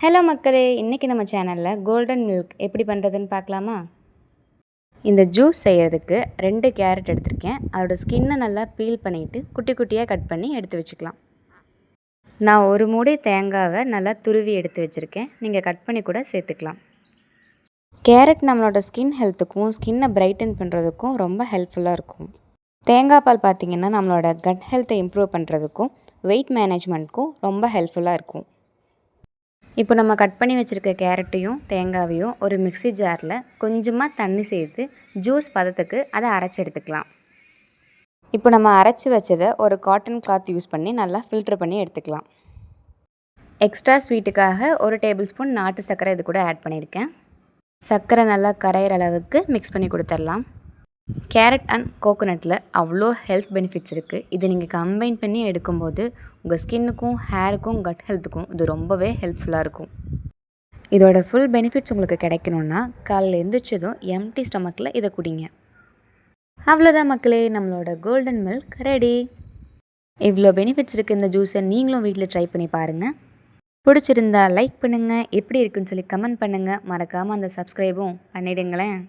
Hello மக்களே, இன்றைக்கி நம்ம சேனலில் கோல்டன் மில்க் எப்படி பண்ணுறதுன்னு பார்க்கலாமா? இந்த ஜூஸ் செய்கிறதுக்கு 2 கேரட் எடுத்திருக்கேன். அதோடய ஸ்கின்னை நல்லா பீல் பண்ணிவிட்டு குட்டி குட்டியாக கட் பண்ணி எடுத்து வச்சுக்கலாம். நான் ஒரு மூடி தேங்காவை நல்லா துருவி எடுத்து வச்சுருக்கேன். நீங்கள் கட் பண்ணி கூட சேர்த்துக்கலாம். கேரட் நம்மளோட ஸ்கின் ஹெல்த்துக்கும் ஸ்கின்னை பிரைட்டன் பண்ணுறதுக்கும் ரொம்ப ஹெல்ப்ஃபுல்லாக இருக்கும். தேங்காய் பால் பார்த்திங்கன்னா நம்மளோட கட் ஹெல்த்தை இம்ப்ரூவ் பண்ணுறதுக்கும் வெயிட் மேனேஜ்மெண்ட்க்கும் ரொம்ப ஹெல்ப்ஃபுல்லாக இருக்கும். இப்போ நம்ம கட் பண்ணி வச்சுருக்க கேரட்டையும் தேங்காவையும் ஒரு மிக்ஸி ஜாரில் கொஞ்சமாக தண்ணி சேர்த்து ஜூஸ் பதத்துக்கு அதை அரைச்சி எடுத்துக்கலாம். இப்போ நம்ம அரைச்சி வச்சதை ஒரு காட்டன் கிளாத் யூஸ் பண்ணி நல்லா ஃபில்ட்ரு பண்ணி எடுத்துக்கலாம். எக்ஸ்ட்ரா ஸ்வீட்டுக்காக 1 டேபிள் ஸ்பூன் நாட்டு சர்க்கரை இது கூட ஆட் பண்ணியிருக்கேன். சர்க்கரை நல்லா கரையிற அளவுக்கு மிக்ஸ் பண்ணி கொடுத்துடலாம். கேரட் அண்ட் கோகோனட்டில் அவ்வளோ ஹெல்த் பெனிஃபிட்ஸ் இருக்குது. இதை நீங்கள் கம்பைன் பண்ணி எடுக்கும்போது உங்கள் ஸ்கின்னுக்கும் ஹேருக்கும் கட் ஹெல்த்துக்கும் இது ரொம்பவே ஹெல்ப்ஃபுல்லாக இருக்கும். இதோட ஃபுல் பெனிஃபிட்ஸ் உங்களுக்கு கிடைக்கணுன்னா காலையில் எழுந்திரிச்சதும் எம்டி ஸ்டமக்கில் இதை குடிங்க. அவ்வளோதான் மக்களே, நம்மளோட கோல்டன் மில்க் ரெடி. இவ்வளோ பெனிஃபிட்ஸ் இருக்குது இந்த ஜூஸை நீங்களும் வீட்டில் ட்ரை பண்ணி பாருங்கள். பிடிச்சிருந்தா லைக் பண்ணுங்கள், எப்படி இருக்குன்னு சொல்லி கமெண்ட் பண்ணுங்கள். மறக்காமல் அந்த சப்ஸ்கிரைபும் பண்ணிவிடுங்களேன்.